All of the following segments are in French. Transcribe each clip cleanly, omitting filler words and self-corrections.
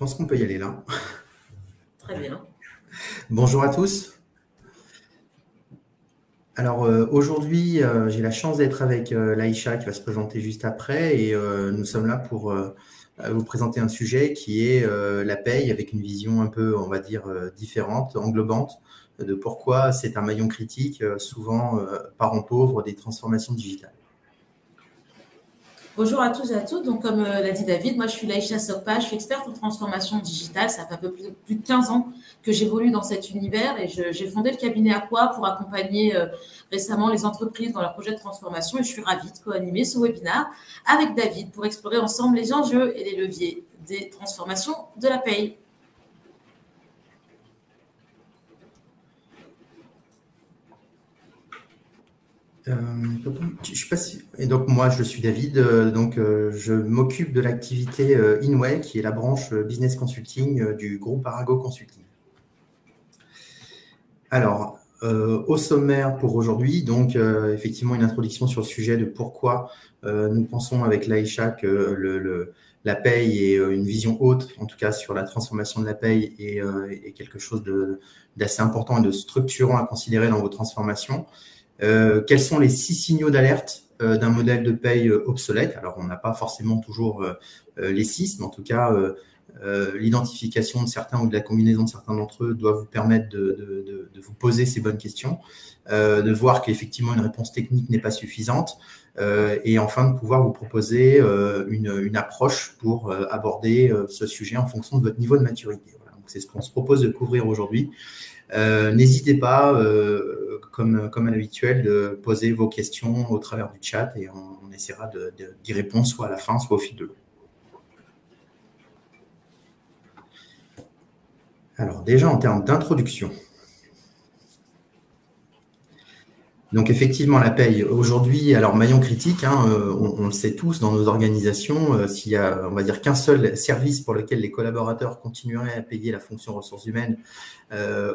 pense qu'on peut y aller là. Très bien. Bonjour à tous. Alors aujourd'hui, j'ai la chance d'être avec Laïcha qui va se présenter juste après et nous sommes là pour vous présenter un sujet qui est la paye avec une vision un peu, on va dire, différente, englobante de pourquoi c'est un maillon critique, souvent parent pauvre des transformations digitales. Bonjour à tous et à toutes. Donc, comme l'a dit David, moi, je suis Laïcha Sokpa, je suis experte en transformation digitale. Ça fait un peu plus de 15 ans que j'évolue dans cet univers et j'ai fondé le cabinet Aqua pour accompagner récemment les entreprises dans leurs projets de transformation. Et je suis ravie de co-animer ce webinaire avec David pour explorer ensemble les enjeux et les leviers des transformations de la paye. Je sais pas si... Et donc moi je suis David, je m'occupe de l'activité Inway qui est la branche business consulting du groupe Arago Consulting. Alors au sommaire pour aujourd'hui, donc effectivement une introduction sur le sujet de pourquoi nous pensons avec Laïcha que la paye et une vision haute, en tout cas sur la transformation de la paye, est quelque chose d'assez important et de structurant à considérer dans vos transformations. Quels sont les 6 signaux d'alerte d'un modèle de paye obsolète? Alors, on n'a pas forcément toujours les 6, mais en tout cas, l'identification de certains ou de la combinaison de certains d'entre eux doit vous permettre de vous poser ces bonnes questions, de voir qu'effectivement, une réponse technique n'est pas suffisante, et enfin, de pouvoir vous proposer une approche pour aborder ce sujet en fonction de votre niveau de maturité. Voilà. Donc, c'est ce qu'on se propose de couvrir aujourd'hui. N'hésitez pas, comme à l'habituel, de poser vos questions au travers du chat et on essaiera d'y répondre soit à la fin, soit au fil de l'eau. Alors déjà, en termes d'introduction. Donc effectivement, la paye, aujourd'hui, alors maillon critique, hein, on le sait tous dans nos organisations, s'il y a, on va dire, qu'un seul service pour lequel les collaborateurs continueraient à payer la fonction ressources humaines,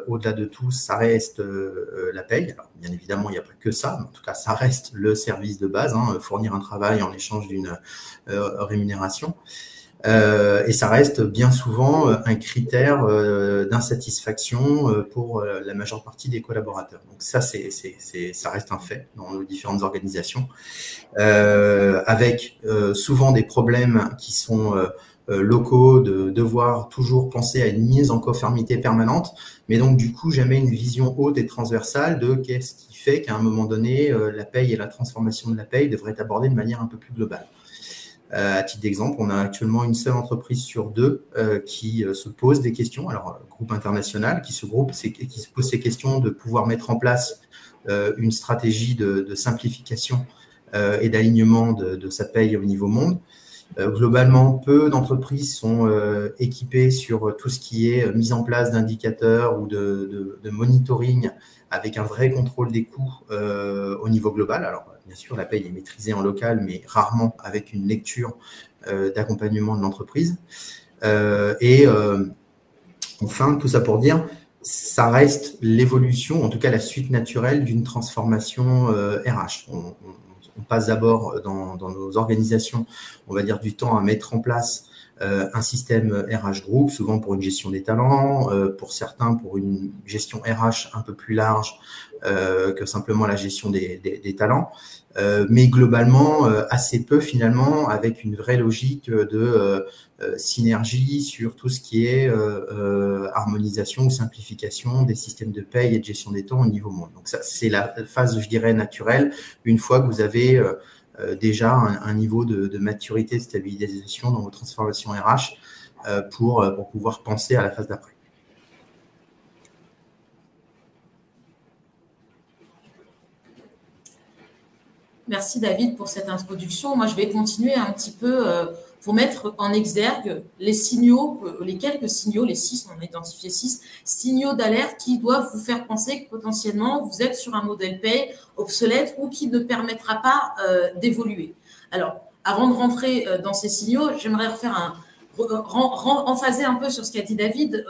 au-delà de tout, ça reste la paye. Alors bien évidemment, il n'y a pas que ça, mais en tout cas, ça reste le service de base, hein, fournir un travail en échange d'une rémunération. Et ça reste bien souvent un critère d'insatisfaction pour la majeure partie des collaborateurs. Donc ça, ça reste un fait dans nos différentes organisations, avec souvent des problèmes qui sont locaux, de devoir toujours penser à une mise en conformité permanente, mais donc du coup jamais une vision haute et transversale de qu'est-ce qui fait qu'à un moment donné, la paye et la transformation de la paye devraient être abordées de manière un peu plus globale. À titre d'exemple, on a actuellement une seule entreprise sur deux qui se pose des questions, alors groupe international, qui se pose ces questions de pouvoir mettre en place une stratégie de simplification et d'alignement de sa paye au niveau monde. Globalement, peu d'entreprises sont équipées sur tout ce qui est mise en place d'indicateurs ou de monitoring avec un vrai contrôle des coûts au niveau global. Alors, bien sûr, la paye est maîtrisée en local, mais rarement avec une lecture d'accompagnement de l'entreprise. Enfin, tout ça pour dire, ça reste l'évolution, en tout cas la suite naturelle d'une transformation RH. On passe d'abord dans nos organisations, on va dire, du temps à mettre en place un système RH groupe, souvent pour une gestion des talents, pour certains pour une gestion RH un peu plus large que simplement la gestion des talents, mais globalement assez peu finalement avec une vraie logique de synergie sur tout ce qui est harmonisation ou simplification des systèmes de paye et de gestion des temps au niveau monde. Donc ça, c'est la phase, je dirais, naturelle, une fois que vous avez déjà un niveau de maturité, de stabilisation dans vos transformations RH pour pouvoir penser à la phase d'après. Merci David pour cette introduction. Moi, je vais continuer un petit peu pour mettre en exergue les signaux, les quelques signaux, les 6, on a identifié 6 signaux d'alerte qui doivent vous faire penser que potentiellement vous êtes sur un modèle paye obsolète ou qui ne permettra pas d'évoluer. Alors, avant de rentrer dans ces signaux, j'aimerais emphaser un peu sur ce qu'a dit David.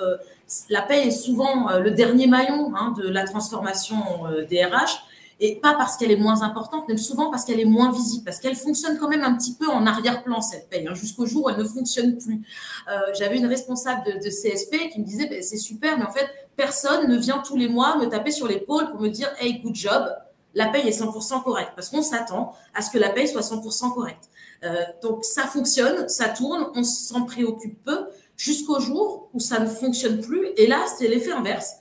La paye est souvent le dernier maillon de la transformation des RH. Et pas parce qu'elle est moins importante, mais souvent parce qu'elle est moins visible, parce qu'elle fonctionne quand même un petit peu en arrière-plan, cette paye, hein, jusqu'au jour où elle ne fonctionne plus. J'avais une responsable de CSP qui me disait, ben, c'est super, mais en fait, personne ne vient tous les mois me taper sur l'épaule pour me dire, hey, good job, la paye est 100% correcte, parce qu'on s'attend à ce que la paye soit 100% correcte. Donc, ça fonctionne, ça tourne, on s'en préoccupe peu, jusqu'au jour où ça ne fonctionne plus. Et là, c'est l'effet inverse.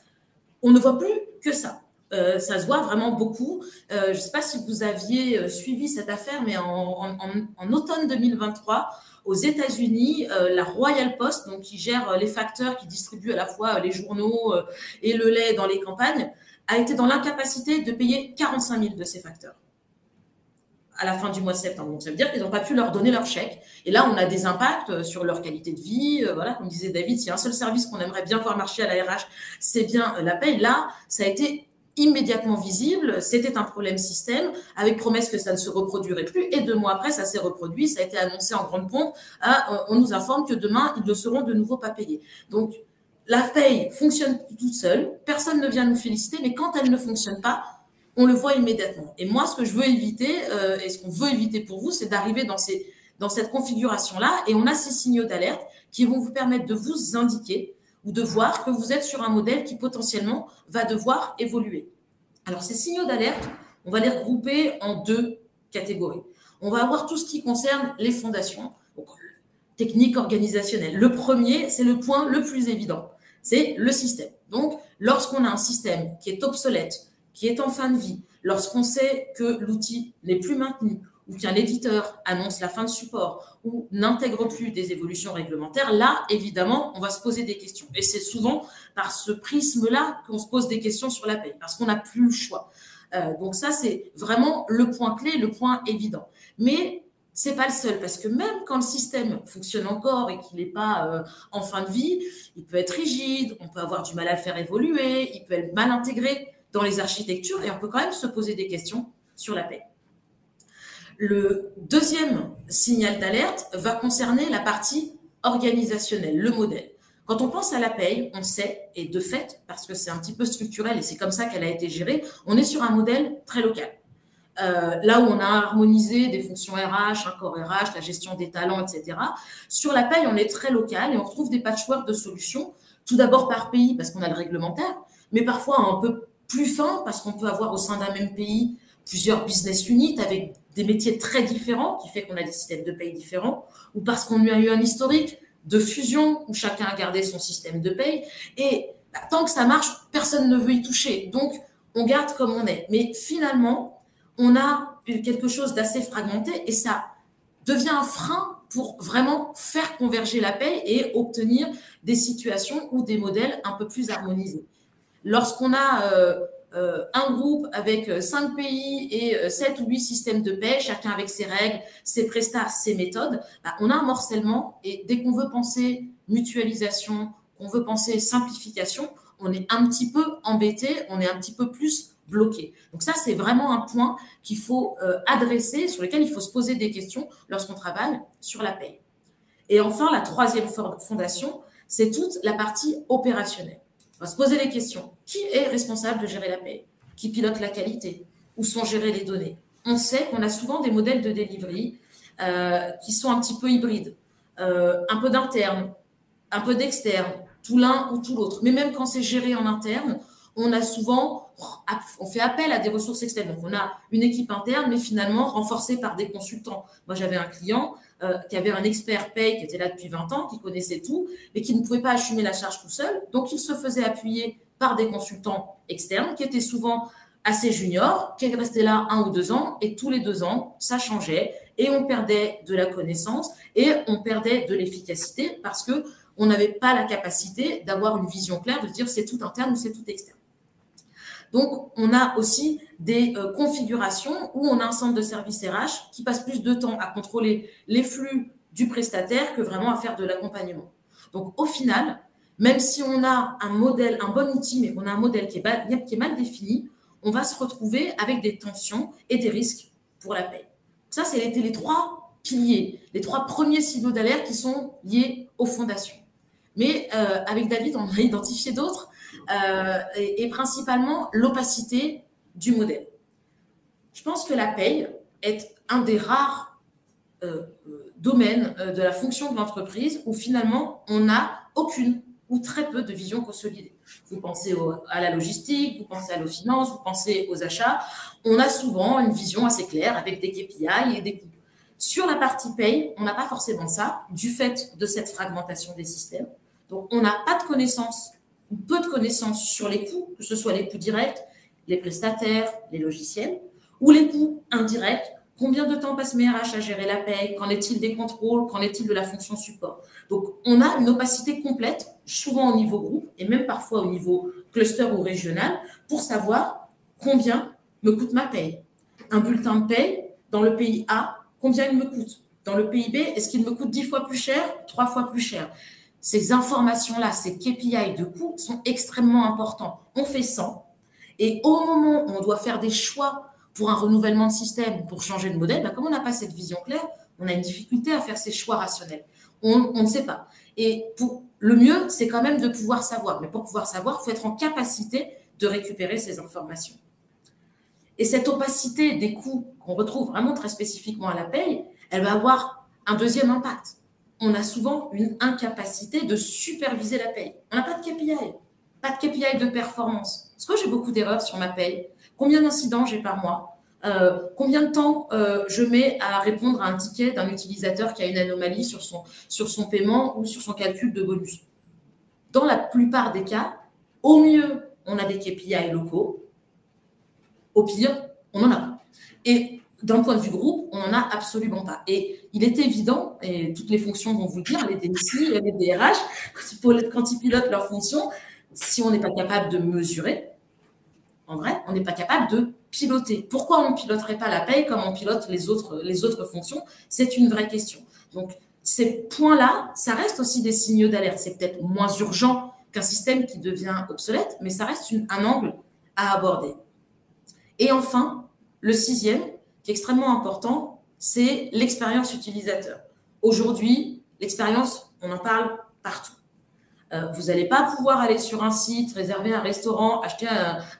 On ne voit plus que ça. Ça se voit vraiment beaucoup. Je ne sais pas si vous aviez suivi cette affaire, mais en automne 2023, aux États-Unis, la Royal Post, donc qui gère les facteurs, qui distribue à la fois les journaux et le lait dans les campagnes, a été dans l'incapacité de payer 45 000 de ces facteurs à la fin du mois de septembre. Donc, ça veut dire qu'ils n'ont pas pu leur donner leur chèque. Et là, on a des impacts sur leur qualité de vie. Voilà, comme disait David, s'il y a un seul service qu'on aimerait bien voir marcher à la RH, c'est bien la paye. Là, ça a été immédiatement visible. C'était un problème système, avec promesse que ça ne se reproduirait plus. Et 2 mois après, ça s'est reproduit. Ça a été annoncé en grande pompe. On nous informe que demain, ils ne seront de nouveau pas payés. Donc, la paye fonctionne toute seule. Personne ne vient nous féliciter. Mais quand elle ne fonctionne pas, on le voit immédiatement. Et moi, ce que je veux éviter, et ce qu'on veut éviter pour vous, c'est d'arriver dans cette configuration-là. Et on a ces signaux d'alerte qui vont vous permettre de vous indiquer ou de voir que vous êtes sur un modèle qui potentiellement va devoir évoluer. Alors, ces signaux d'alerte, on va les regrouper en 2 catégories. On va avoir tout ce qui concerne les fondations, donc technique organisationnelle. Le premier, c'est le point le plus évident, c'est le système. Donc, lorsqu'on a un système qui est obsolète, qui est en fin de vie, lorsqu'on sait que l'outil n'est plus maintenu ou qu'un éditeur annonce la fin de support ou n'intègre plus des évolutions réglementaires, là, évidemment, on va se poser des questions. Et c'est souvent par ce prisme-là qu'on se pose des questions sur la paye, parce qu'on n'a plus le choix. Donc ça, c'est vraiment le point clé, le point évident. Mais c'est pas le seul, parce que même quand le système fonctionne encore et qu'il n'est pas en fin de vie, il peut être rigide, on peut avoir du mal à le faire évoluer, il peut être mal intégré dans les architectures, et on peut quand même se poser des questions sur la paie. Le deuxième signal d'alerte va concerner la partie organisationnelle, le modèle. Quand on pense à la paye, on sait, et de fait, parce que c'est un petit peu structurel et c'est comme ça qu'elle a été gérée, on est sur un modèle très local. Là où on a harmonisé des fonctions RH, un corps RH, la gestion des talents, etc. Sur la paye, on est très local et on retrouve des patchworks de solutions, tout d'abord par pays, parce qu'on a le réglementaire, mais parfois un peu plus fin, parce qu'on peut avoir au sein d'un même pays plusieurs business units avec des métiers très différents, qui fait qu'on a des systèmes de paye différents, ou parce qu'on a eu un historique de fusion où chacun a gardé son système de paye. Et tant que ça marche, personne ne veut y toucher. Donc, on garde comme on est. Mais finalement, on a quelque chose d'assez fragmenté et ça devient un frein pour vraiment faire converger la paye et obtenir des situations ou des modèles un peu plus harmonisés. Lorsqu'on a un groupe avec 5 pays et 7 ou 8 systèmes de paie, chacun avec ses règles, ses prestats, ses méthodes, on a un morcellement et dès qu'on veut penser mutualisation, qu'on veut penser simplification, on est un petit peu embêté, on est un petit peu plus bloqué. Donc ça, c'est vraiment un point qu'il faut adresser, sur lequel il faut se poser des questions lorsqu'on travaille sur la paie. Et enfin, la troisième fondation, c'est toute la partie opérationnelle. On va se poser les questions. Qui est responsable de gérer la paie? Qui pilote la qualité? Où sont gérées les données? On sait qu'on a souvent des modèles de delivery qui sont un petit peu hybrides. Un peu d'interne, un peu d'externe, tout l'un ou tout l'autre. Mais même quand c'est géré en interne, on fait appel à des ressources externes. Donc, on a une équipe interne, mais finalement renforcée par des consultants. Moi, j'avais un client qui avait un expert paye qui était là depuis 20 ans, qui connaissait tout, mais qui ne pouvait pas assumer la charge tout seul. Donc, il se faisait appuyer par des consultants externes qui étaient souvent assez juniors, qui restaient là 1 ou 2 ans, et tous les 2 ans, ça changeait, et on perdait de la connaissance, et on perdait de l'efficacité, parce que on n'avait pas la capacité d'avoir une vision claire, de dire c'est tout interne ou c'est tout externe. Donc, on a aussi des configurations où on a un centre de service RH qui passe plus de temps à contrôler les flux du prestataire que vraiment à faire de l'accompagnement. Donc, au final, même si on a un modèle, un bon outil, mais qu'on a un modèle qui est mal défini, on va se retrouver avec des tensions et des risques pour la paie. Ça, c'est les 3 piliers, les 3 premiers signaux d'alerte qui sont liés aux fondations. Mais avec David, on a identifié d'autres, et principalement l'opacité du modèle. Je pense que la paye est un des rares domaines de la fonction de l'entreprise où finalement on n'a aucune ou très peu de vision consolidée. Vous pensez à la logistique, vous pensez à nos finances, vous pensez aux achats. On a souvent une vision assez claire avec des KPI et des coûts. Sur la partie paye, on n'a pas forcément ça, du fait de cette fragmentation des systèmes. Donc, on n'a pas de connaissances ou peu de connaissances sur les coûts, que ce soit les coûts directs, les prestataires, les logiciels, ou les coûts indirects. Combien de temps passe mes RH à gérer la paye? Qu'en est-il des contrôles? Qu'en est-il de la fonction support? Donc, on a une opacité complète, souvent au niveau groupe et même parfois au niveau cluster ou régional, pour savoir combien me coûte ma paye. Un bulletin de paye dans le pays A, combien il me coûte? Dans le pays B, est-ce qu'il me coûte 10 fois plus cher, 3 fois plus cher? Ces informations-là, ces KPI de coûts sont extrêmement importants. On fait 100 et au moment où on doit faire des choix pour un renouvellement de système, pour changer de modèle, comme on n'a pas cette vision claire, on a une difficulté à faire ces choix rationnels. On ne sait pas. Et le mieux, c'est quand même de pouvoir savoir. Mais pour pouvoir savoir, il faut être en capacité de récupérer ces informations. Et cette opacité des coûts qu'on retrouve vraiment très spécifiquement à la paye, elle va avoir un deuxième impact. On a souvent une incapacité de superviser la paye. On n'a pas de KPI, pas de KPI de performance. Est-ce que j'ai beaucoup d'erreurs sur ma paye? Combien d'incidents j'ai par mois? Combien de temps je mets à répondre à un ticket d'un utilisateur qui a une anomalie sur son paiement ou sur son calcul de bonus? Dans la plupart des cas, au mieux, on a des KPI locaux. Au pire, on n'en a pas. Et d'un point de vue groupe, on n'en a absolument pas. Et il est évident, et toutes les fonctions vont vous le dire, les DSI, les DRH, quand ils pilotent leurs fonctions, si on n'est pas capable de mesurer, en vrai, on n'est pas capable de piloter. Pourquoi on ne piloterait pas la paye comme on pilote les autres fonctions? C'est une vraie question. Donc, ces points-là, ça reste aussi des signaux d'alerte. C'est peut-être moins urgent qu'un système qui devient obsolète, mais ça reste un angle à aborder. Et enfin, le sixième, qui est extrêmement important, c'est l'expérience utilisateur. Aujourd'hui, l'expérience, on en parle partout. Vous n'allez pas pouvoir aller sur un site, réserver un restaurant, acheter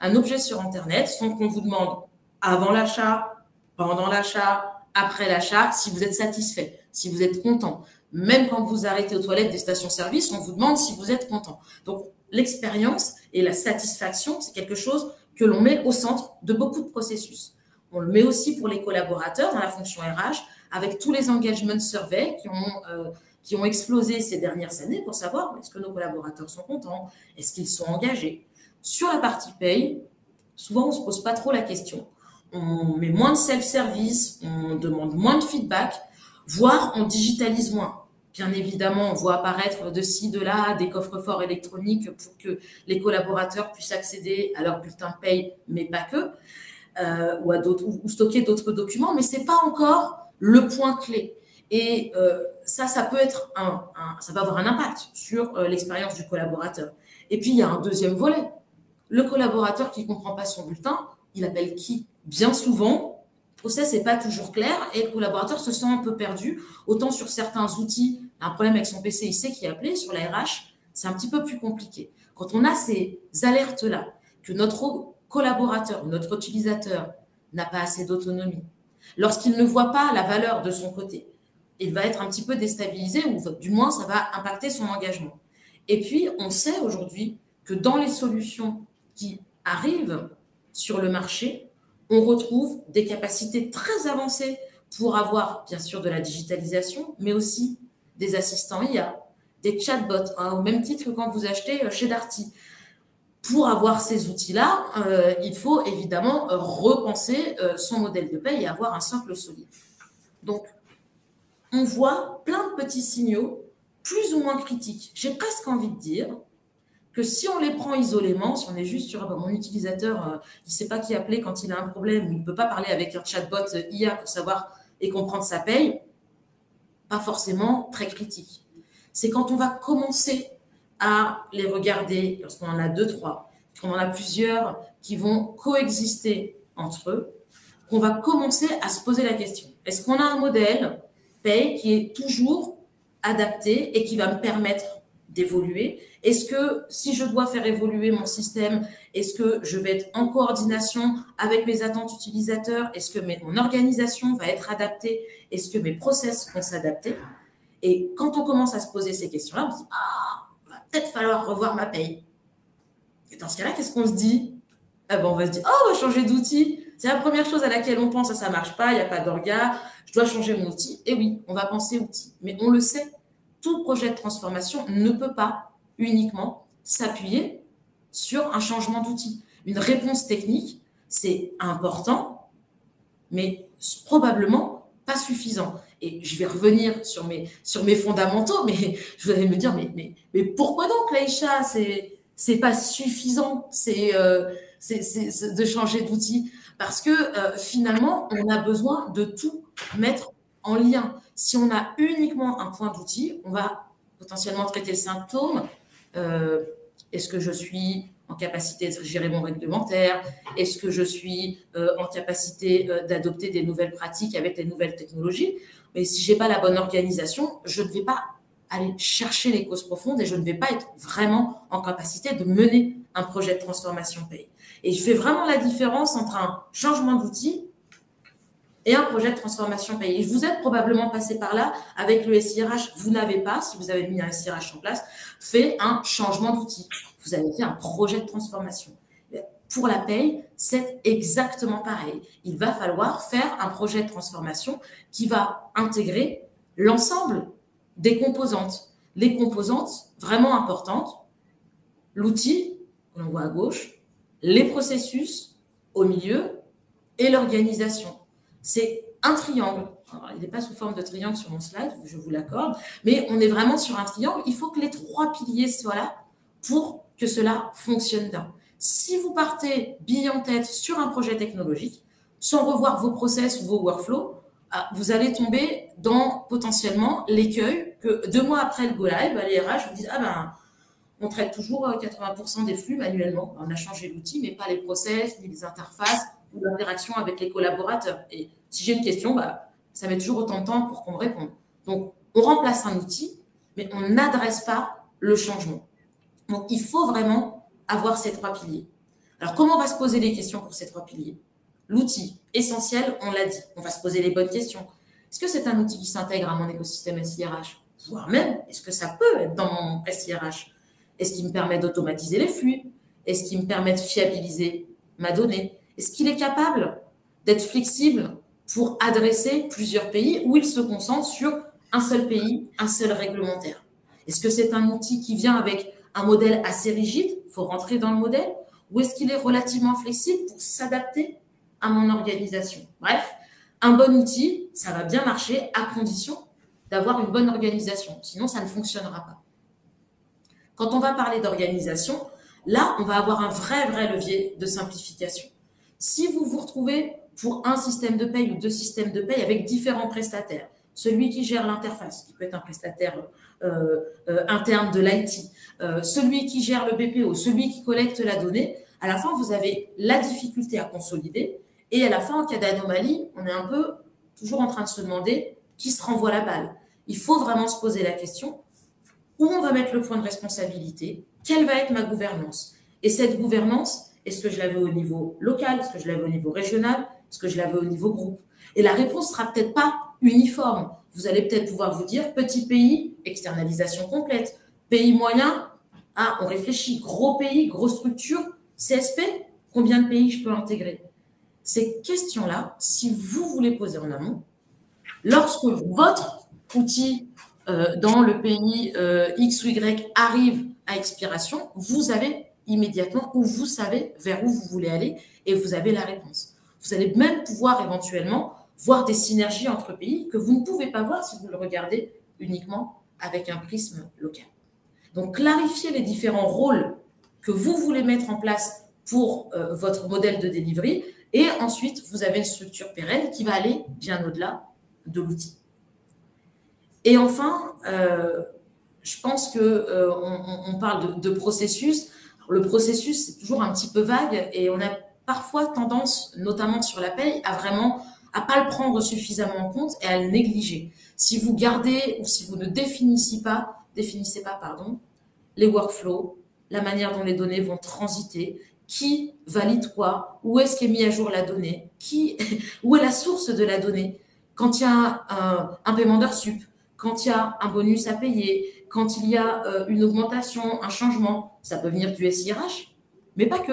un objet sur Internet sans qu'on vous demande avant l'achat, pendant l'achat, après l'achat, si vous êtes satisfait, si vous êtes content. Même quand vous arrêtez aux toilettes des stations-service, on vous demande si vous êtes content. Donc, l'expérience et la satisfaction, c'est quelque chose que l'on met au centre de beaucoup de processus. On le met aussi pour les collaborateurs dans la fonction RH, avec tous les engagement surveys qui ont explosé ces dernières années pour savoir est-ce que nos collaborateurs sont contents, est-ce qu'ils sont engagés. Sur la partie paye, souvent on ne se pose pas trop la question. On met moins de self-service, on demande moins de feedback, voire on digitalise moins. Bien évidemment, on voit apparaître de ci, de là des coffres-forts électroniques pour que les collaborateurs puissent accéder à leur bulletin de paye, mais pas que, ou stocker d'autres documents, mais ce n'est pas encore le point clé. Et ça peut être ça va avoir un impact sur l'expérience du collaborateur. Et puis, il y a un deuxième volet. Le collaborateur qui ne comprend pas son bulletin, il appelle qui? Bien souvent, le process n'est pas toujours clair et le collaborateur se sent un peu perdu. Autant sur certains outils, un problème avec son PC, il sait qui appeler. Sur la RH, c'est un petit peu plus compliqué. Quand on a ces alertes-là, que notre collaborateur, notre utilisateur n'a pas assez d'autonomie, lorsqu'il ne voit pas la valeur de son côté, il va être un petit peu déstabilisé ou du moins, ça va impacter son engagement. Et puis, on sait aujourd'hui que dans les solutions qui arrivent sur le marché, on retrouve des capacités très avancées pour avoir, bien sûr, de la digitalisation, mais aussi des assistants IA, des chatbots, au même titre que quand vous achetez chez Darty. Pour avoir ces outils-là, il faut évidemment repenser son modèle de paye et avoir un socle solide. Donc, on voit plein de petits signaux plus ou moins critiques. J'ai presque envie de dire que si on les prend isolément, si on est juste sur mon utilisateur, il ne sait pas qui appeler quand il a un problème, ou il ne peut pas parler avec un chatbot IA pour savoir et comprendre sa paye, pas forcément très critique. C'est quand on va commencer à les regarder, lorsqu'on en a 2, 3, qu'on en a plusieurs qui vont coexister entre eux, qu'on va commencer à se poser la question. Est-ce qu'on a un modèle paye qui est toujours adapté et qui va me permettre d'évoluer? Est-ce que si je dois faire évoluer mon système, est-ce que je vais être en coordination avec mes attentes utilisateurs? Est-ce que mon organisation va être adaptée? Est-ce que mes process vont s'adapter? Et quand on commence à se poser ces questions-là, on se dit, ah, il va peut-être falloir revoir ma paye. Et dans ce cas-là, qu'est-ce qu'on se dit? Ah ben, on va se dire, oh, on va changer d'outil. C'est la première chose à laquelle on pense, ça marche pas, il n'y a pas d'orga, je dois changer mon outil. Et oui, on va penser outil. Mais on le sait, tout projet de transformation ne peut pas uniquement s'appuyer sur un changement d'outil. Une réponse technique, c'est important, mais probablement pas suffisant. Et je vais revenir sur mes fondamentaux, mais je voudrais me dire, mais pourquoi donc, Laïcha, c'est pas suffisant, c'est de changer d'outil? Parce que finalement, on a besoin de tout mettre en lien. Si on a uniquement un point d'outil, on va potentiellement traiter le symptôme. Est-ce que je suis en capacité de gérer mon réglementaire? Est-ce que je suis en capacité d'adopter des nouvelles pratiques avec des nouvelles technologies? Mais si je n'ai pas la bonne organisation, je ne vais pas aller chercher les causes profondes et je ne vais pas être vraiment en capacité de mener un projet de transformation paye. Et je fais vraiment la différence entre un changement d'outil et un projet de transformation paye. Et vous êtes probablement passé par là avec le SIRH. Vous n'avez pas, si vous avez mis un SIRH en place, fait un changement d'outil. Vous avez fait un projet de transformation. Pour la paye, c'est exactement pareil. Il va falloir faire un projet de transformation qui va intégrer l'ensemble des composantes. Les composantes vraiment importantes, l'outil, que l'on voit à gauche, les processus au milieu et l'organisation. C'est un triangle. Alors, il n'est pas sous forme de triangle sur mon slide, je vous l'accorde, mais on est vraiment sur un triangle. Il faut que les 3 piliers soient là pour que cela fonctionne bien. Si vous partez bille en tête sur un projet technologique, sans revoir vos process ou vos workflows, vous allez tomber dans potentiellement l'écueil que 2 mois après le go live, les RH vous disent, ah ben, on traite toujours 80% des flux manuellement. On a changé l'outil, mais pas les process, ni les interfaces, ou l'interaction avec les collaborateurs. Et si j'ai une question, ça met toujours autant de temps pour qu'on me réponde. Donc, on remplace un outil, mais on n'adresse pas le changement. Donc, il faut vraiment avoir ces 3 piliers. Alors, comment on va se poser les questions pour ces 3 piliers? L'outil, essentiel, on l'a dit. On va se poser les bonnes questions. Est-ce que c'est un outil qui s'intègre à mon écosystème SIRH? Voire même, est-ce que ça peut être dans mon SIRH? Est-ce qu'il me permet d'automatiser les flux? Est-ce qu'il me permet de fiabiliser ma donnée? Est-ce qu'il est capable d'être flexible pour adresser plusieurs pays où il se concentre sur un seul pays, un seul réglementaire? Est-ce que c'est un outil qui vient avec un modèle assez rigide? Il faut rentrer dans le modèle. Ou est-ce qu'il est relativement flexible pour s'adapter à mon organisation? Bref, un bon outil, ça va bien marcher à condition d'avoir une bonne organisation. Sinon, ça ne fonctionnera pas. Quand on va parler d'organisation, là, on va avoir un vrai levier de simplification. Si vous vous retrouvez pour un système de paye ou 2 systèmes de paye avec différents prestataires, celui qui gère l'interface, qui peut être un prestataire interne de l'IT, celui qui gère le BPO, celui qui collecte la donnée, à la fin, vous avez la difficulté à consolider et à la fin, en cas d'anomalie, on est un peu toujours en train de se demander qui se renvoie la balle. Il faut vraiment se poser la question où on va mettre le point de responsabilité, quelle va être ma gouvernance. Et cette gouvernance, est-ce que je la veux au niveau local, est-ce que je la veux au niveau régional, est-ce que je la veux au niveau groupe? Et la réponse sera peut-être pas uniforme. Vous allez peut-être pouvoir vous dire, petit pays, externalisation complète. Pays moyen, on réfléchit. Gros pays, grosse structure, CSP, combien de pays je peux intégrer? Ces questions-là, si vous vous les posez en amont, lorsque votre outil dans le pays X ou Y arrive à expiration, vous avez immédiatement où vous savez vers où vous voulez aller et vous avez la réponse. Vous allez même pouvoir éventuellement voir des synergies entre pays que vous ne pouvez pas voir si vous le regardez uniquement avec un prisme local. Donc, clarifier les différents rôles que vous voulez mettre en place pour votre modèle de delivery et ensuite, vous avez une structure pérenne qui va aller bien au-delà de l'outil. Et enfin, je pense qu'on parle de processus. Alors, le processus, c'est toujours un petit peu vague et on a parfois tendance, notamment sur la paye, à pas le prendre suffisamment en compte et à le négliger. Si vous gardez ou si vous ne définissez pas, les workflows, la manière dont les données vont transiter, qui valide quoi, où est-ce qu'est mis à jour la donnée, où est la source de la donnée. Quand il y a un paiement d'heures sup, quand il y a un bonus à payer, quand il y a une augmentation, un changement, ça peut venir du SIRH, mais pas que.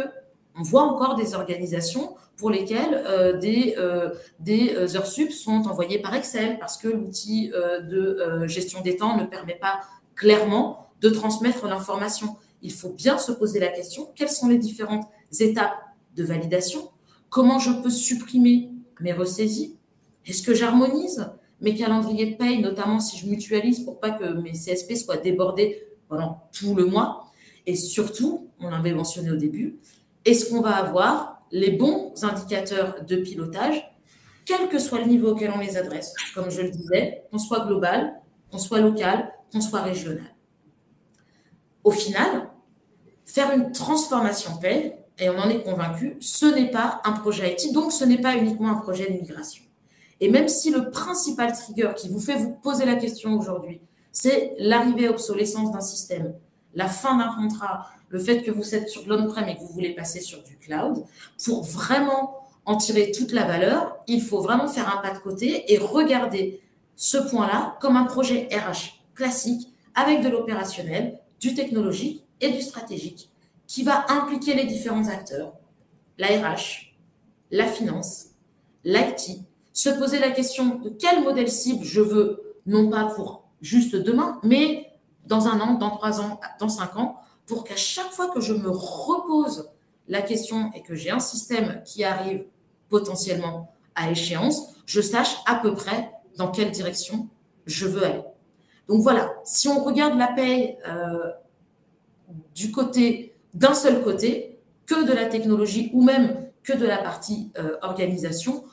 On voit encore des organisations pour lesquelles des heures sup sont envoyées par Excel parce que l'outil de gestion des temps ne permet pas clairement de transmettre l'information. Il faut bien se poser la question, quelles sont les différentes étapes de validation? Comment je peux supprimer mes ressaisies? Est-ce que j'harmonise mes calendriers de paye, notamment si je mutualise pour pas que mes CSP soient débordés pendant tout le mois? Et surtout, on l'avait mentionné au début, est-ce qu'on va avoir les bons indicateurs de pilotage, quel que soit le niveau auquel on les adresse, comme je le disais, qu'on soit global, qu'on soit local, qu'on soit régional. Au final, faire une transformation paye, et on en est convaincu, ce n'est pas un projet IT, donc ce n'est pas uniquement un projet de migration. Et même si le principal trigger qui vous fait vous poser la question aujourd'hui, c'est l'arrivée à obsolescence d'un système, la fin d'un contrat, le fait que vous êtes sur de l'on-prem et que vous voulez passer sur du cloud, pour vraiment en tirer toute la valeur, il faut vraiment faire un pas de côté et regarder ce point-là comme un projet RH classique avec de l'opérationnel, du technologique et du stratégique qui va impliquer les différents acteurs, la RH, la finance, l'IT, se poser la question de quel modèle cible je veux, non pas pour juste demain, mais dans 1 an, dans 3 ans, dans 5 ans, pour qu'à chaque fois que je me repose la question et que j'ai un système qui arrive potentiellement à échéance, je sache à peu près dans quelle direction je veux aller. Donc voilà, si on regarde la paye d'un seul côté, que de la technologie ou même que de la partie organisation,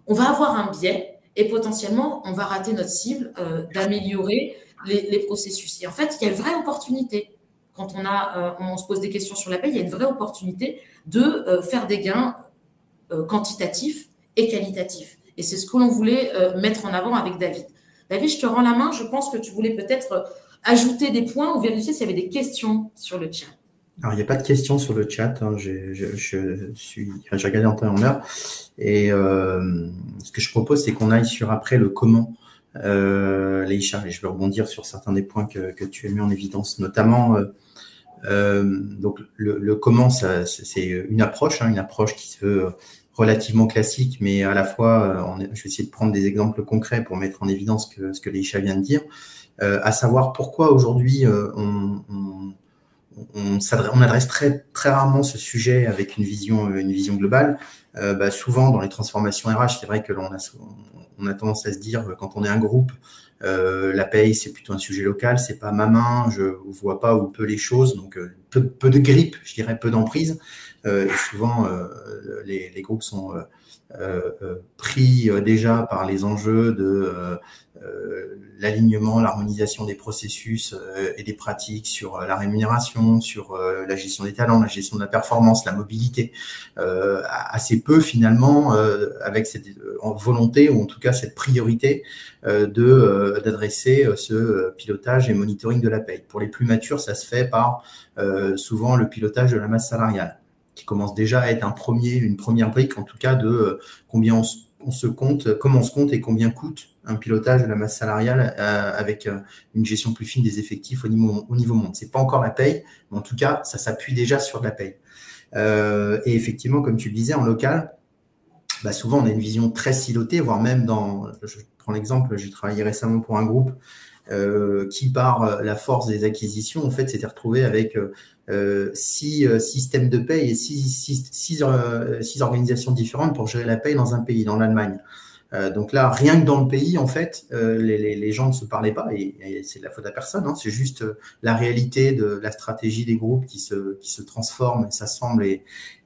on va avoir un biais et potentiellement, on va rater notre cible d'améliorer les processus. Et en fait, il y a une vraie opportunité. Quand on se pose des questions sur la paie, il y a une vraie opportunité de faire des gains quantitatifs et qualitatifs. Et c'est ce que l'on voulait mettre en avant avec David. David, je te rends la main. Je pense que tu voulais peut-être ajouter des points ou vérifier s'il y avait des questions sur le chat. Alors, il n'y a pas de questions sur le chat. Hein. J'ai regardé en temps et en heure. Et ce que je propose, c'est qu'on aille sur après le comment, Leïcha. Et je vais rebondir sur certains des points que tu as mis en évidence, notamment donc le comment, c'est une approche qui se veut relativement classique, mais à la fois, je vais essayer de prendre des exemples concrets pour mettre en évidence ce que Leïcha vient de dire, à savoir pourquoi aujourd'hui on adresse très, très rarement ce sujet avec une vision globale. Souvent, dans les transformations RH, c'est vrai que on a tendance à se dire, quand on est un groupe, la paye, c'est plutôt un sujet local, c'est pas ma main, je vois pas où peu les choses, donc peu de grippe, je dirais, peu d'emprise. Et souvent, les groupes sont pris déjà par les enjeux de l'alignement, l'harmonisation des processus et des pratiques sur la rémunération, sur la gestion des talents, la gestion de la performance, la mobilité, assez peu finalement avec cette volonté ou en tout cas cette priorité d'adresser ce pilotage et monitoring de la paye. Pour les plus matures, ça se fait par souvent le pilotage de la masse salariale, qui commence déjà à être une première brique, en tout cas, de combien on se compte, comment on se compte et combien coûte un pilotage de la masse salariale avec une gestion plus fine des effectifs au niveau monde. C'est pas encore la paye, mais en tout cas, ça s'appuie déjà sur de la paye. Et effectivement, comme tu le disais, en local, souvent, on a une vision très silotée, voire même je prends l'exemple, j'ai travaillé récemment pour un groupe qui, par la force des acquisitions, en fait, s'était retrouvé avec 6 systèmes de paye et 6 organisations différentes pour gérer la paye dans un pays, dans l'Allemagne. Donc là, rien que dans le pays, en fait, les gens ne se parlaient pas et c'est de la faute à personne. Hein, c'est juste la réalité de la stratégie des groupes qui se transforme, s'assemble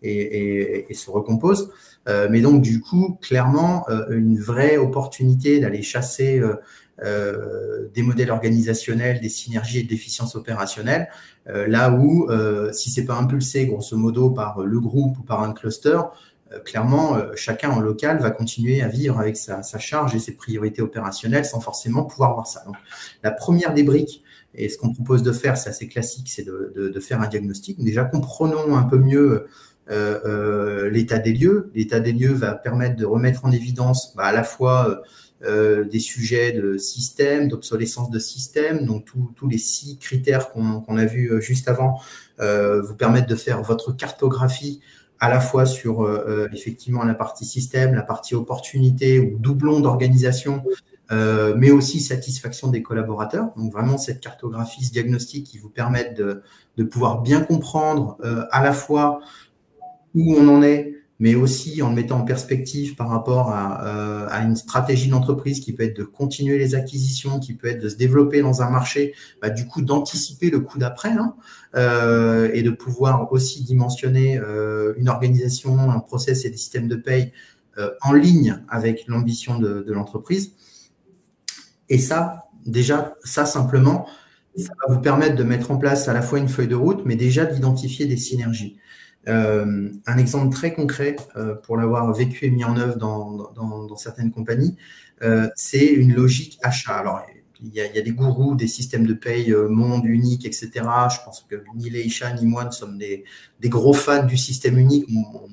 et se recompose. Mais donc, du coup, clairement, une vraie opportunité d'aller chasser des modèles organisationnels, des synergies et de l'efficience opérationnelle, là où, si c'est pas impulsé grosso modo par le groupe ou par un cluster, clairement, chacun en local va continuer à vivre avec sa charge et ses priorités opérationnelles sans forcément pouvoir voir ça. Donc, la première des briques, et ce qu'on propose de faire, c'est assez classique, c'est de faire un diagnostic. Déjà, comprenons un peu mieux l'état des lieux. L'état des lieux va permettre de remettre en évidence à la fois des sujets de système, d'obsolescence de système, donc tous les 6 critères qu'on a vus juste avant vous permettent de faire votre cartographie à la fois sur effectivement la partie système, la partie opportunité ou doublon d'organisation, mais aussi satisfaction des collaborateurs. Donc vraiment cette cartographie, ce diagnostic qui vous permettent de pouvoir bien comprendre à la fois où on en est, mais aussi en le mettant en perspective par rapport à une stratégie d'entreprise qui peut être de continuer les acquisitions, qui peut être de se développer dans un marché, du coup d'anticiper le coup d'après et de pouvoir aussi dimensionner une organisation, un process et des systèmes de paye en ligne avec l'ambition de l'entreprise. Et ça, déjà, ça simplement, ça va vous permettre de mettre en place à la fois une feuille de route, mais déjà d'identifier des synergies. Un exemple très concret pour l'avoir vécu et mis en œuvre dans certaines compagnies, c'est une logique achat. Alors, il y a des gourous des systèmes de paye monde unique, etc. Je pense que ni Leïcha ni moi ne sommes des gros fans du système unique.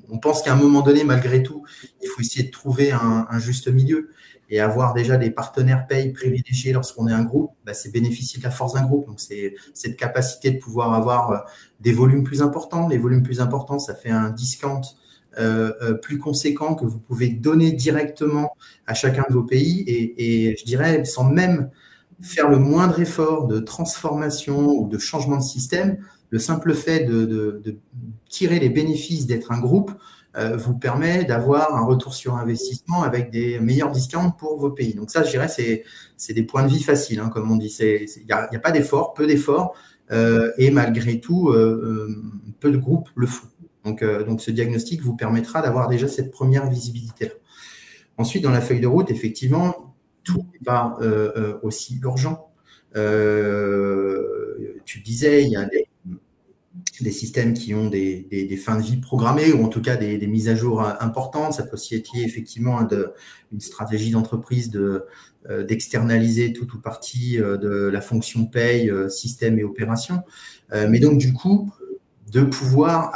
On pense qu'à un moment donné, malgré tout, il faut essayer de trouver un juste milieu. Et avoir déjà des partenaires paye privilégiés lorsqu'on est un groupe, c'est bénéficier de la force d'un groupe. Donc, c'est cette capacité de pouvoir avoir des volumes plus importants. Les volumes plus importants, ça fait un discount plus conséquent que vous pouvez donner directement à chacun de vos pays. Et je dirais, sans même faire le moindre effort de transformation ou de changement de système, le simple fait de tirer les bénéfices d'être un groupe vous permet d'avoir un retour sur investissement avec des meilleurs discounts pour vos pays. Donc ça, je dirais, c'est des points de vie faciles, comme on dit. Il n'y a pas d'effort, peu d'efforts, et malgré tout, peu de groupes le font. Donc ce diagnostic vous permettra d'avoir déjà cette première visibilité-là. Ensuite, dans la feuille de route, effectivement, tout n'est pas aussi urgent. Tu disais, il y a des systèmes qui ont des fins de vie programmées ou en tout cas des mises à jour importantes. Ça peut aussi être lié effectivement à une stratégie d'entreprise d'externaliser tout ou partie de la fonction paye, système et opération. Mais donc du coup, de pouvoir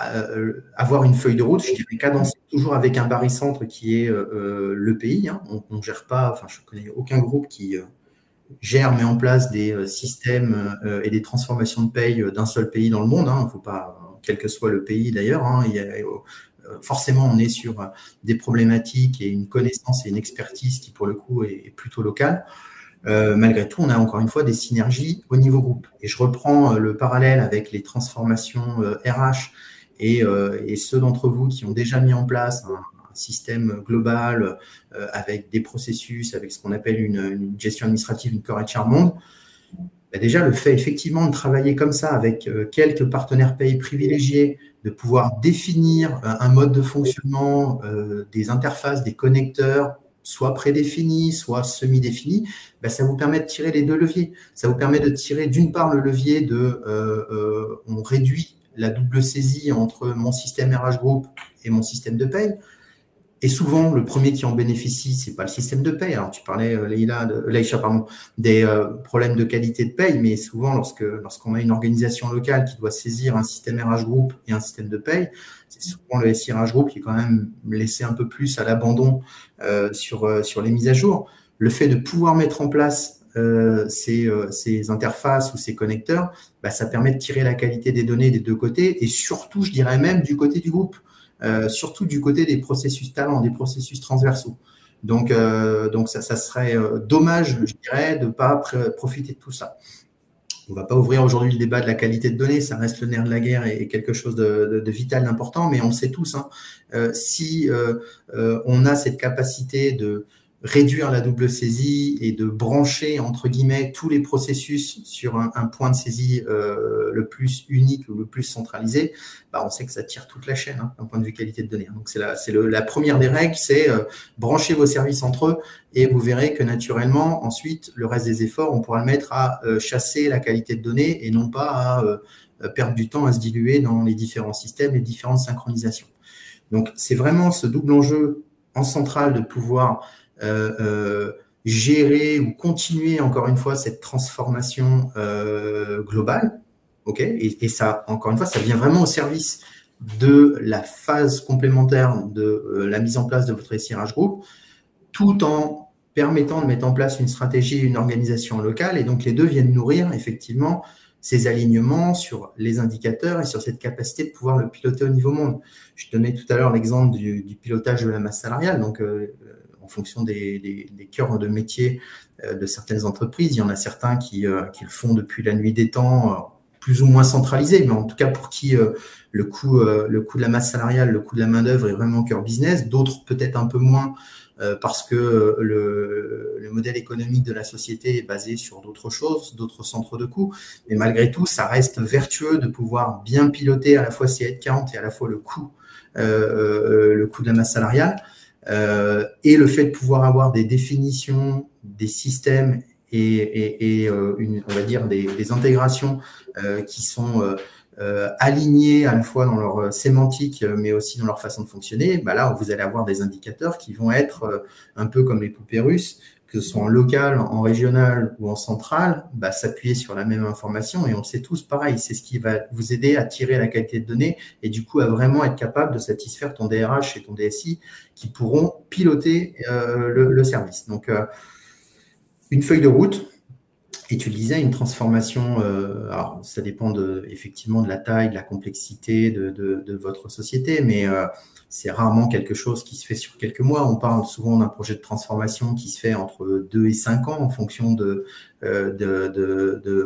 avoir une feuille de route, je dirais cadencée toujours avec un barycentre qui est le pays. On ne gère pas, enfin je ne connais aucun groupe qui met en place des systèmes et des transformations de paye d'un seul pays dans le monde. Il ne faut pas, quel que soit le pays d'ailleurs, forcément on est sur des problématiques et une connaissance et une expertise qui pour le coup est plutôt locale. Malgré tout, on a encore une fois des synergies au niveau groupe. Et je reprends le parallèle avec les transformations RH et ceux d'entre vous qui ont déjà mis en place un système global avec des processus, avec ce qu'on appelle une gestion administrative, une core HR monde. Déjà, le fait effectivement de travailler comme ça avec quelques partenaires pays privilégiés, de pouvoir définir un mode de fonctionnement, des interfaces, des connecteurs, soit prédéfinis, soit semi-définis, ça vous permet de tirer les deux leviers. Ça vous permet de tirer d'une part le levier on réduit la double saisie entre mon système RH Group et mon système de paye. Et souvent, le premier qui en bénéficie, ce n'est pas le système de paye. Alors, tu parlais, Leïcha, des problèmes de qualité de paye, mais souvent, lorsqu'on a une organisation locale qui doit saisir un système RH Group et un système de paye, c'est souvent le SIRH Group qui est quand même laissé un peu plus à l'abandon sur les mises à jour. Le fait de pouvoir mettre en place ces interfaces ou ces connecteurs, ça permet de tirer la qualité des données des deux côtés et surtout, je dirais même, du côté du groupe. Surtout du côté des processus talents, des processus transversaux. Donc ça serait dommage, je dirais, de ne pas profiter de tout ça. On ne va pas ouvrir aujourd'hui le débat de la qualité de données, ça reste le nerf de la guerre et quelque chose de vital, d'important, mais on le sait tous, si on a cette capacité de réduire la double saisie et de brancher, entre guillemets, tous les processus sur un point de saisie le plus unique ou le plus centralisé, on sait que ça tire toute la chaîne d'un point de vue qualité de données. Donc, c'est la première des règles, c'est brancher vos services entre eux et vous verrez que naturellement, ensuite, le reste des efforts, on pourra le mettre à chasser la qualité de données et non pas à perdre du temps à se diluer dans les différents systèmes, les différentes synchronisations. Donc, c'est vraiment ce double enjeu en centrale de pouvoir gérer ou continuer, encore une fois, cette transformation globale. Et ça, encore une fois, ça vient vraiment au service de la phase complémentaire de la mise en place de votre SIRH Group, tout en permettant de mettre en place une stratégie, une organisation locale. Et donc, les deux viennent nourrir, effectivement, ces alignements sur les indicateurs et sur cette capacité de pouvoir le piloter au niveau monde. Je donnais tout à l'heure l'exemple du pilotage de la masse salariale. Donc, en fonction des cœurs de métier de certaines entreprises, il y en a certains qui le font depuis la nuit des temps, plus ou moins centralisé, mais en tout cas pour qui le coût de la masse salariale, le coût de la main-d'œuvre est vraiment cœur business. D'autres peut-être un peu moins parce que le modèle économique de la société est basé sur d'autres choses, d'autres centres de coûts. Mais malgré tout, ça reste vertueux de pouvoir bien piloter à la fois ces headcounts et à la fois le coût de la masse salariale. Et le fait de pouvoir avoir des définitions, des systèmes et on va dire des intégrations qui sont alignés à la fois dans leur sémantique, mais aussi dans leur façon de fonctionner, bah là, vous allez avoir des indicateurs qui vont être un peu comme les poupées russes, que ce soit en local, en régional ou en central, bah, s'appuyer sur la même information. Et on le sait tous, pareil, c'est ce qui va vous aider à tirer la qualité de données et du coup à vraiment être capable de satisfaire ton DRH et ton DSI qui pourront piloter le service. Donc, une feuille de route. Et tu le disais, une transformation, alors ça dépend effectivement de la taille, de la complexité de votre société, mais c'est rarement quelque chose qui se fait sur quelques mois. On parle souvent d'un projet de transformation qui se fait entre 2 et 5 ans en fonction de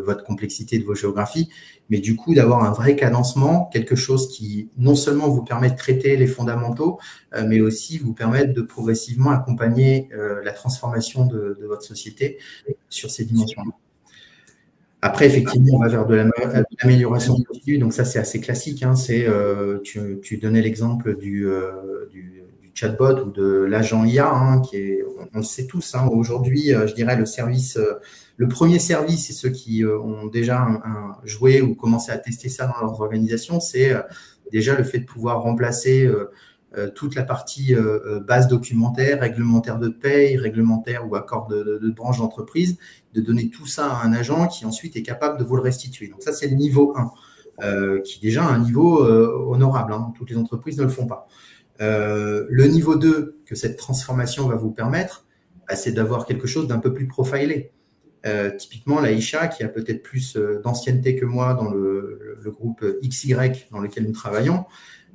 votre complexité, de vos géographies. Mais du coup, d'avoir un vrai cadencement, quelque chose qui non seulement vous permet de traiter les fondamentaux, mais aussi vous permet de progressivement accompagner la transformation de votre société sur ces dimensions. Après, effectivement, on va vers de l'amélioration continue. Donc, ça, c'est assez classique. Hein. Tu donnais l'exemple du chatbot ou de l'agent IA, hein, on le sait tous. Hein. Aujourd'hui, je dirais le premier service, et ceux qui ont déjà joué ou commencé à tester ça dans leurs organisations, c'est déjà le fait de pouvoir remplacer toute la partie base documentaire, réglementaire de paye, réglementaire ou accord de branche d'entreprise, de donner tout ça à un agent qui ensuite est capable de vous le restituer. Donc ça, c'est le niveau 1, qui est déjà un niveau honorable. Hein. Toutes les entreprises ne le font pas. Le niveau 2 que cette transformation va vous permettre, bah, c'est d'avoir quelque chose d'un peu plus profilé. Typiquement, l'Aïcha, qui a peut-être plus d'ancienneté que moi dans le groupe XY dans lequel nous travaillons,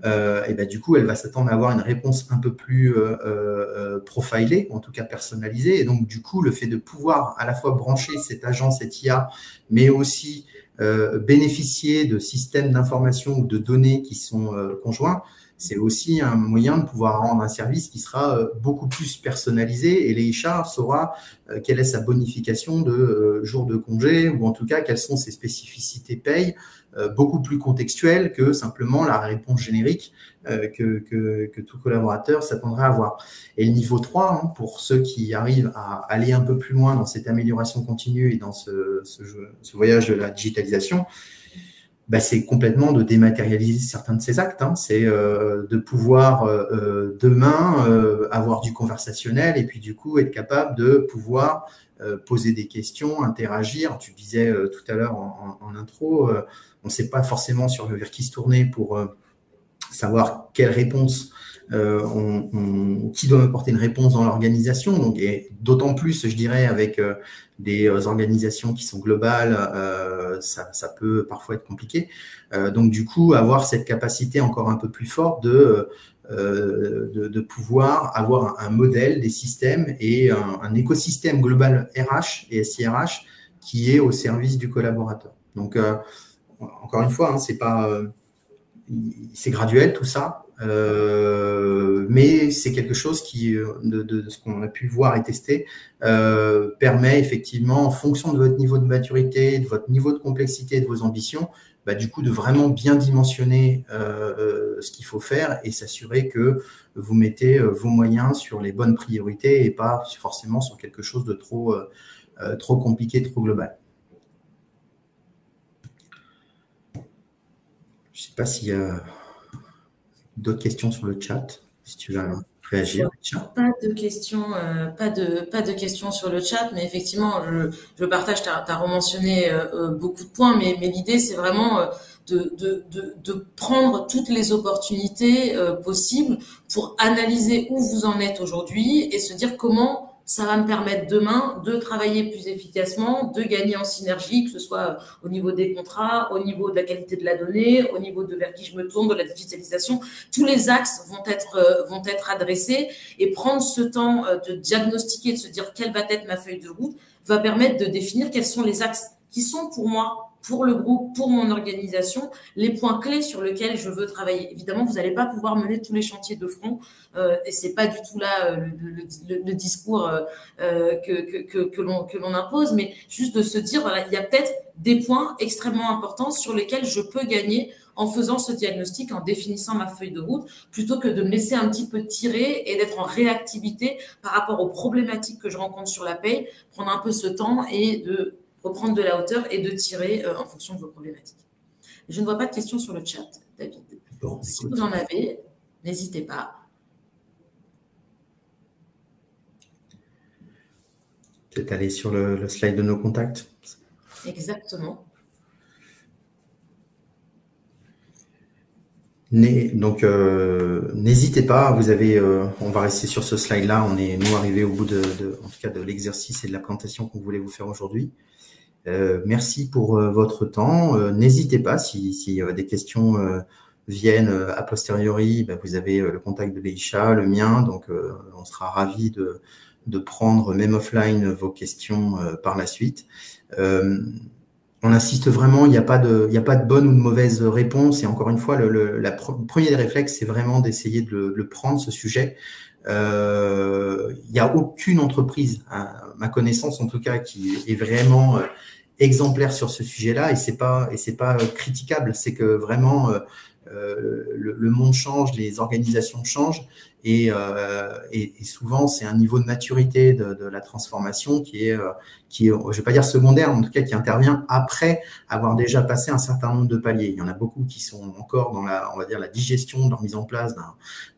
et ben, du coup, elle va s'attendre à avoir une réponse un peu plus profilée, en tout cas personnalisée. Et donc, du coup, le fait de pouvoir à la fois brancher cet agent, cette IA, mais aussi bénéficier de systèmes d'information ou de données qui sont conjoints, c'est aussi un moyen de pouvoir rendre un service qui sera beaucoup plus personnalisé et l'Aïcha saura quelle est sa bonification de jours de congé ou en tout cas quelles sont ses spécificités paye beaucoup plus contextuelles que simplement la réponse générique que tout collaborateur s'attendrait à avoir. Et le niveau 3, hein, pour ceux qui arrivent à aller un peu plus loin dans cette amélioration continue et dans ce voyage de la digitalisation, bah, c'est complètement de dématérialiser certains de ces actes. Hein. C'est de pouvoir demain avoir du conversationnel et puis du coup être capable de pouvoir poser des questions, interagir. Tu disais tout à l'heure en intro, on ne sait pas forcément vers qui se tourner pour savoir quelle réponse qui doit apporter une réponse dans l'organisation. Donc, et d'autant plus, je dirais, avec des organisations qui sont globales, ça peut parfois être compliqué. Donc, du coup, avoir cette capacité encore un peu plus forte de pouvoir avoir un modèle, des systèmes et un écosystème global RH et SIRH qui est au service du collaborateur. Donc, encore une fois, hein, c'est graduel tout ça, mais c'est quelque chose qui, de ce qu'on a pu voir et tester, permet effectivement, en fonction de votre niveau de maturité, de votre niveau de complexité, de vos ambitions, bah, du coup, de vraiment bien dimensionner ce qu'il faut faire et s'assurer que vous mettez vos moyens sur les bonnes priorités et pas forcément sur quelque chose de trop compliqué, trop global. Je ne sais pas s'il y a d'autres questions sur le chat, si tu veux réagir. Pas de questions, pas de questions sur le chat, mais effectivement, je partage. T'as rementionné beaucoup de points, mais l'idée c'est vraiment de prendre toutes les opportunités possibles pour analyser où vous en êtes aujourd'hui et se dire comment ça va me permettre demain de travailler plus efficacement, de gagner en synergie, que ce soit au niveau des contrats, au niveau de la qualité de la donnée, au niveau de vers qui je me tourne, de la digitalisation. Tous les axes vont être adressés, et prendre ce temps de diagnostiquer, de se dire quelle va être ma feuille de route, va permettre de définir quels sont les axes qui sont pour moi, pour le groupe, pour mon organisation, les points clés sur lesquels je veux travailler. Évidemment, vous n'allez pas pouvoir mener tous les chantiers de front, et c'est pas du tout là le discours que l'on impose, mais juste de se dire, voilà, il y a peut-être des points extrêmement importants sur lesquels je peux gagner en faisant ce diagnostic, en définissant ma feuille de route, plutôt que de me laisser un petit peu tirer et d'être en réactivité par rapport aux problématiques que je rencontre sur la paye, prendre un peu ce temps et de reprendre de la hauteur et de tirer en fonction de vos problématiques. Je ne vois pas de questions sur le chat, David. Bon, si vous en avez, n'hésitez pas. Peut-être aller sur le slide de nos contacts. Exactement. Donc, n'hésitez pas, vous avez, on va rester sur ce slide-là, on est, nous, arrivés au bout en tout cas, de l'exercice et de la présentation qu'on voulait vous faire aujourd'hui. Merci pour votre temps. N'hésitez pas, si des questions viennent a posteriori, vous avez le contact de Leïcha, le mien, donc on sera ravis de prendre, même offline, vos questions par la suite. On insiste vraiment, il n'y a pas de bonne ou de mauvaise réponse. Et encore une fois, le premier des réflexes, c'est vraiment d'essayer de le prendre, ce sujet. Il n'y a aucune entreprise, à ma connaissance en tout cas, qui est vraiment exemplaire sur ce sujet-là. Et c'est pas critiquable. C'est que vraiment, le monde change, les organisations changent. Et souvent, c'est un niveau de maturité de la transformation qui est, je vais pas dire secondaire, mais en tout cas qui intervient après avoir déjà passé un certain nombre de paliers. Il y en a beaucoup qui sont encore dans on va dire, la digestion de leur mise en place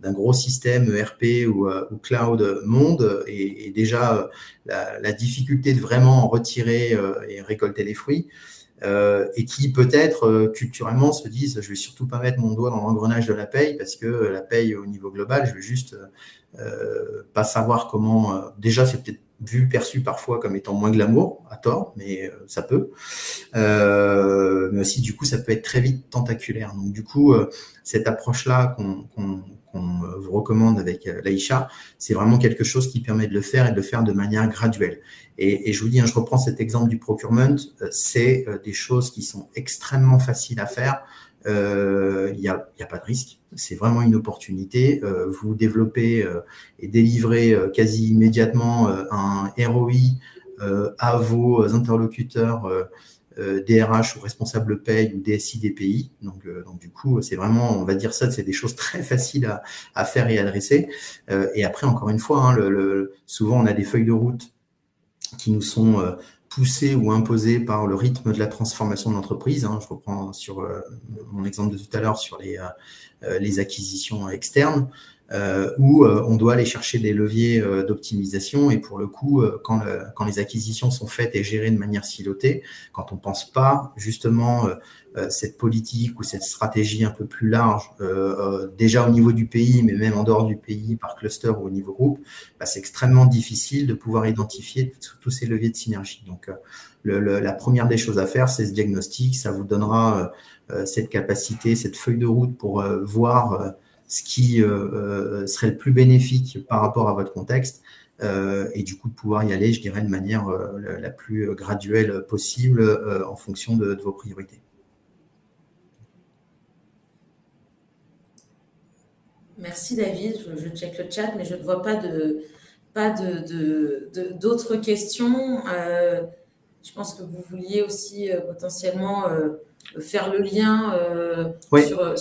d'un gros système ERP ou cloud monde, et déjà la difficulté de vraiment en retirer et récolter les fruits. Et qui peut-être culturellement se disent je vais surtout pas mettre mon doigt dans l'engrenage de la paye, parce que la paye au niveau global, je vais juste pas savoir comment. Déjà, c'est peut-être perçu parfois comme étant moins glamour, à tort, mais ça peut. Mais aussi, du coup, ça peut être très vite tentaculaire. Donc, du coup, cette approche-là qu'on vous recommande avec Leïcha, c'est vraiment quelque chose qui permet de le faire et de le faire de manière graduelle. Et je vous dis, je reprends cet exemple du procurement, c'est des choses qui sont extrêmement faciles à faire. Il y a pas de risque, c'est vraiment une opportunité. Vous développez et délivrez quasi immédiatement un ROI à vos interlocuteurs DRH ou responsable paye ou DSI des pays. Donc du coup, c'est vraiment, on va dire ça, c'est des choses très faciles à faire et à adresser. Et après, encore une fois, souvent on a des feuilles de route qui nous sont poussées ou imposées par le rythme de la transformation de l'entreprise. Je reprends sur mon exemple de tout à l'heure sur les acquisitions externes, où on doit aller chercher des leviers d'optimisation. Et pour le coup, quand les acquisitions sont faites et gérées de manière silotée, quand on pense pas justement cette politique ou cette stratégie un peu plus large, déjà au niveau du pays, mais même en dehors du pays, par cluster ou au niveau groupe, c'est extrêmement difficile de pouvoir identifier tous ces leviers de synergie. Donc, la première des choses à faire, c'est ce diagnostic. Ça vous donnera cette capacité, cette feuille de route pour voir ce qui serait le plus bénéfique par rapport à votre contexte, et du coup de pouvoir y aller, je dirais, de manière la plus graduelle possible en fonction de vos priorités. Merci David, je check le chat, mais je ne vois pas d'autres questions. Je pense que vous vouliez aussi potentiellement faire le lien sur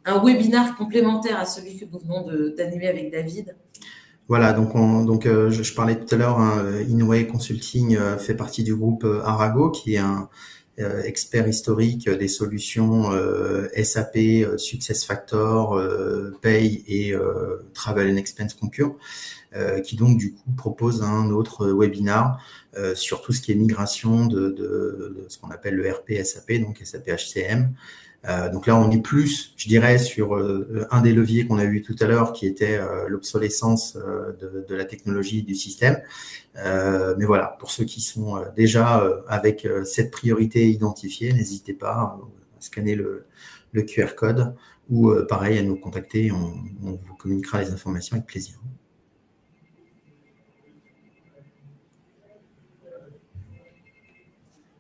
un webinaire complémentaire à celui que nous venons d'animer avec David. Voilà, donc je parlais tout à l'heure, Inway Consulting fait partie du groupe Arago, qui est expert historique des solutions SAP, SuccessFactors, Pay et Travel and Expense Concur, qui donc du coup propose un autre webinar sur tout ce qui est migration de ce qu'on appelle le RP SAP, donc SAP HCM. Donc là, on est plus, je dirais, sur un des leviers qu'on a vu tout à l'heure, qui était l'obsolescence de la technologie du système. Mais voilà, pour ceux qui sont déjà avec cette priorité identifiée, n'hésitez pas à scanner le QR code ou pareil à nous contacter, on vous communiquera les informations avec plaisir.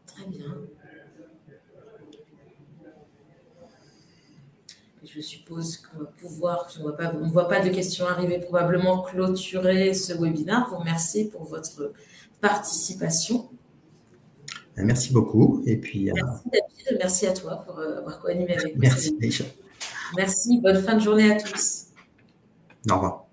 Très bien. Je suppose qu'on va pouvoir, on ne voit pas de questions arriver, probablement clôturer ce webinaire. Vous remercie pour votre participation. Merci beaucoup. Et puis, merci David, merci à toi pour avoir co-animé avec moi. Merci Aïcha. Merci, bonne fin de journée à tous. Au revoir.